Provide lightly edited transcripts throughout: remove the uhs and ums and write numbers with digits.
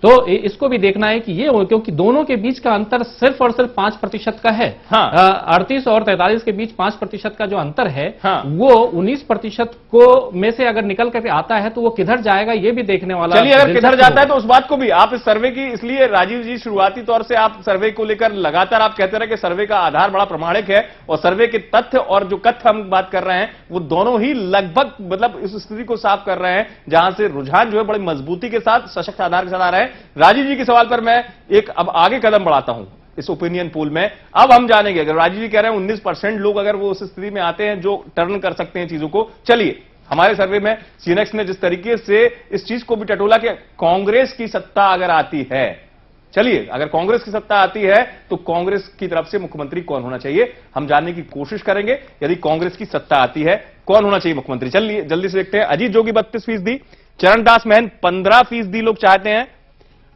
तो इसको भी देखना है कि ये, क्योंकि दोनों के बीच का अंतर सिर्फ और सिर्फ 5% का है। हाँ। 38 और 43 के बीच 5% का जो अंतर है, हाँ। वो 19% को में से अगर निकल करके आता है तो वो किधर जाएगा ये भी देखने वाला। चलिए, अगर किधर जाता है तो उस बात को भी आप इस सर्वे की, इसलिए राजीव जी शुरुआती तौर से आप सर्वे को लेकर लगातार आप कहते रहे कि सर्वे का आधार बड़ा प्रमाणिक है और सर्वे के तथ्य और जो कथ्य हम बात कर रहे हैं वो दोनों ही लगभग मतलब इस स्थिति को साफ कर रहे हैं जहां से रुझान जो है बड़ी मजबूती के साथ, सशक्त आधार के साथ आ रहे हैं। राजीव जी के सवाल पर मैं एक अब आगे कदम बढ़ाता हूं इस ओपिनियन पोल में। अब हम जानेंगे, अगर राजीव जी कह रहे हैं 19% लोग अगर वो उस स्थिति में आते हैं जो टर्न कर सकते हैं चीजों को। चलिए, हमारे सर्वे में सीनेक्स ने जिस तरीके से इस चीज को भी टटोला कि कांग्रेस की सत्ता अगर आती है, चलिए अगर कांग्रेस की सत्ता आती है तो कांग्रेस की तरफ से मुख्यमंत्री कौन होना चाहिए, हम जानने की कोशिश करेंगे। यदि कांग्रेस की सत्ता आती है कौन होना चाहिए मुख्यमंत्री, चलिए जल्दी से देखते हैं। अजीत जोगी 32%, चरणदास महंत 15% लोग चाहते हैं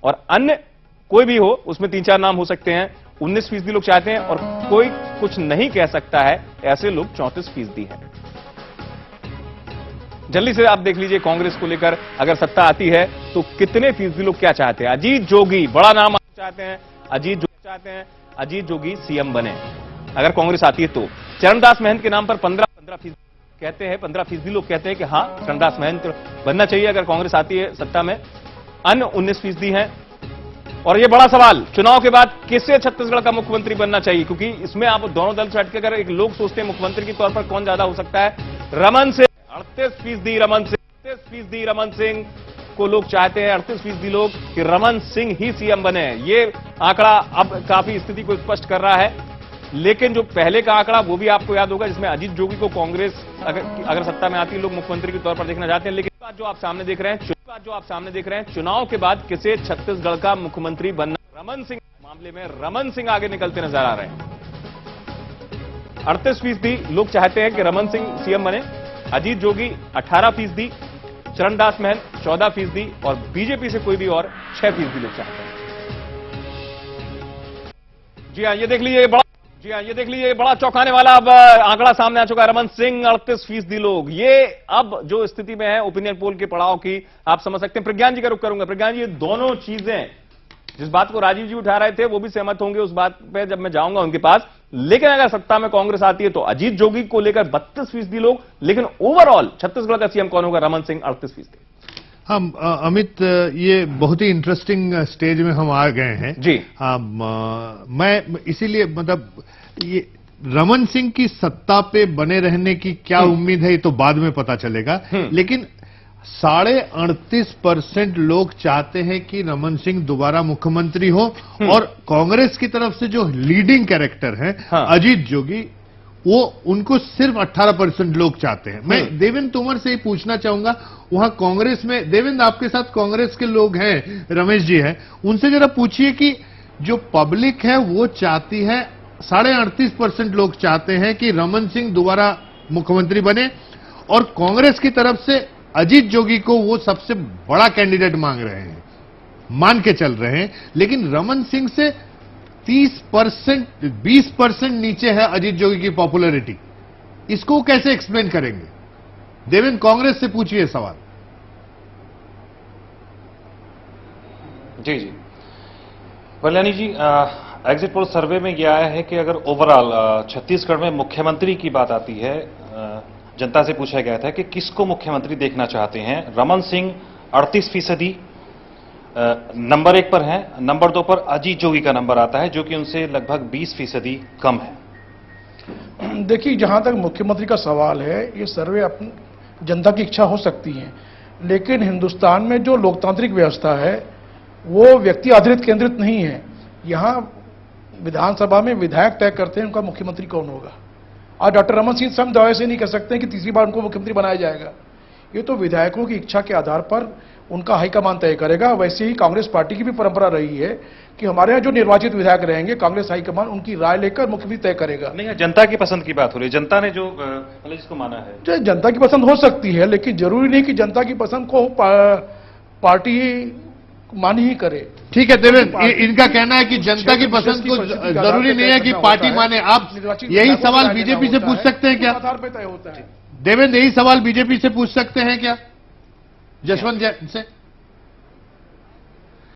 और अन्य कोई भी हो उसमें 3-4 नाम हो सकते हैं, 19% लोग चाहते हैं और कोई कुछ नहीं कह सकता है, ऐसे लोग 34% हैं। जल्दी से आप देख लीजिए कांग्रेस को लेकर अगर सत्ता आती है तो कितने फीसदी लोग क्या चाहते हैं। अजीत जोगी बड़ा नाम चाहते हैं, अजीत जोगी चाहते हैं अजीत जोगी सीएम बने अगर कांग्रेस आती है तो। चरणदास महंत के नाम पर 15% कहते हैं, 15% लोग कहते हैं कि हां चरणदास महंत बनना चाहिए अगर कांग्रेस आती है सत्ता में। अन्य 19% हैं। और यह बड़ा सवाल, चुनाव के बाद किसे छत्तीसगढ़ का मुख्यमंत्री बनना चाहिए, क्योंकि इसमें आप दोनों दल से हटकर अगर एक लोग सोचते हैं मुख्यमंत्री के तौर पर कौन ज्यादा हो सकता है, रमन सिंह 38% रमन सिंह को लोग चाहते हैं, 38% लोग कि रमन सिंह ही सीएम बने। ये आंकड़ा अब काफी स्थिति को स्पष्ट कर रहा है। लेकिन जो पहले का आंकड़ा वो भी आपको याद होगा जिसमें अजीत जोगी को कांग्रेस अगर सत्ता में आती है लोग मुख्यमंत्री के तौर पर देखना चाहते हैं। लेकिन बात जो आप सामने देख रहे हैं चुनाव के बाद किसे छत्तीसगढ़ का मुख्यमंत्री बनना, रमन सिंह मामले में रमन सिंह आगे निकलते नजर आ रहे हैं। 38% लोग चाहते हैं कि रमन सिंह सीएम बने, अजीत जोगी 18%, चरणदास महंत 14% और बीजेपी से कोई भी और 6% लोग चाहते हैं। जी हाँ, ये देख लीजिए बड़ा चौंकाने वाला अब आंकड़ा सामने आ चुका है। रमन सिंह 38% लोग, ये अब जो स्थिति में है ओपिनियन पोल के पड़ाव की आप समझ सकते हैं। प्रज्ञान जी का रुख करूंगा। प्रज्ञान जी, ये दोनों चीजें जिस बात को राजीव जी उठा रहे थे वो भी सहमत होंगे उस बात पे जब मैं जाऊंगा उनके पास। लेकिन अगर सत्ता में कांग्रेस आती है तो अजीत जोगी को लेकर 32% लोग, लेकिन ओवरऑल छत्तीसगढ़ का सीएम कौन होगा, रमन सिंह 38%। हम अमित, ये बहुत ही इंटरेस्टिंग स्टेज में हम आ गए हैं जी। मैं इसीलिए मतलब ये रमन सिंह की सत्ता पे बने रहने की क्या उम्मीद है ये तो बाद में पता चलेगा। लेकिन 38.5% लोग चाहते हैं कि रमन सिंह दोबारा मुख्यमंत्री हो और कांग्रेस की तरफ से जो लीडिंग कैरेक्टर है अजीत जोगी, वो उनको सिर्फ 18% लोग चाहते हैं। मैं देवेंद्र तोमर से ही पूछना चाहूंगा, वहां कांग्रेस में देवेंद्र आपके साथ कांग्रेस के लोग हैं, रमेश जी हैं, उनसे जरा पूछिए कि जो पब्लिक है वो चाहती है, 38.5% लोग चाहते हैं कि रमन सिंह दोबारा मुख्यमंत्री बने और कांग्रेस की तरफ से अजीत जोगी को वो सबसे बड़ा कैंडिडेट मांग रहे हैं, मान के चल रहे हैं। लेकिन रमन सिंह से 30%, 20% नीचे है अजीत जोगी की पॉपुलैरिटी। इसको कैसे एक्सप्लेन करेंगे? देवेंद्र, कांग्रेस से पूछिए सवाल। जी कल्याणी जी, एग्जिट पोल सर्वे में यह आया है कि अगर ओवरऑल छत्तीसगढ़ में मुख्यमंत्री की बात आती है, जनता से पूछा गया था कि किसको मुख्यमंत्री देखना चाहते हैं। रमन सिंह 38% नंबर 1 पर हैं, नंबर 2 पर अजीत जोगी का नंबर आता है जो कि उनसे लगभग 20% कम है। देखिए, जहां तक मुख्यमंत्री का सवाल है, ये सर्वे अपनी जनता की इच्छा हो सकती है, लेकिन हिंदुस्तान में जो लोकतांत्रिक व्यवस्था है वो व्यक्ति आधारित केंद्रित नहीं है। यहां विधानसभा में विधायक तय करते हैं उनका मुख्यमंत्री कौन होगा। आज डॉक्टर रमन सिंह हम दावे से नहीं कह सकते हैं कि तीसरी बार उनको मुख्यमंत्री बनाया जाएगा। ये तो विधायकों की इच्छा के आधार पर उनका हाईकमान तय करेगा। वैसे ही कांग्रेस पार्टी की भी परंपरा रही है कि हमारे यहाँ जो निर्वाचित विधायक रहेंगे, कांग्रेस हाईकमान उनकी राय लेकर मुख्यमंत्री तय करेगा। नहीं, जनता की पसंद की बात हो रही है, जनता ने जो मतलब जिसको माना है। जनता की पसंद हो सकती है, लेकिन जरूरी नहीं कि जनता की पसंद को पार्टी मानी ही करे। ठीक है देवेंद्र, इनका कहना है कि जनता की पसंद को जरूरी नहीं है कि पार्टी माने। आप यही सवाल बीजेपी से पूछ सकते हैं क्या? आधार पर तय होता है। देवेंद्र, यही सवाल बीजेपी से पूछ सकते हैं क्या, जसवंत जैन से?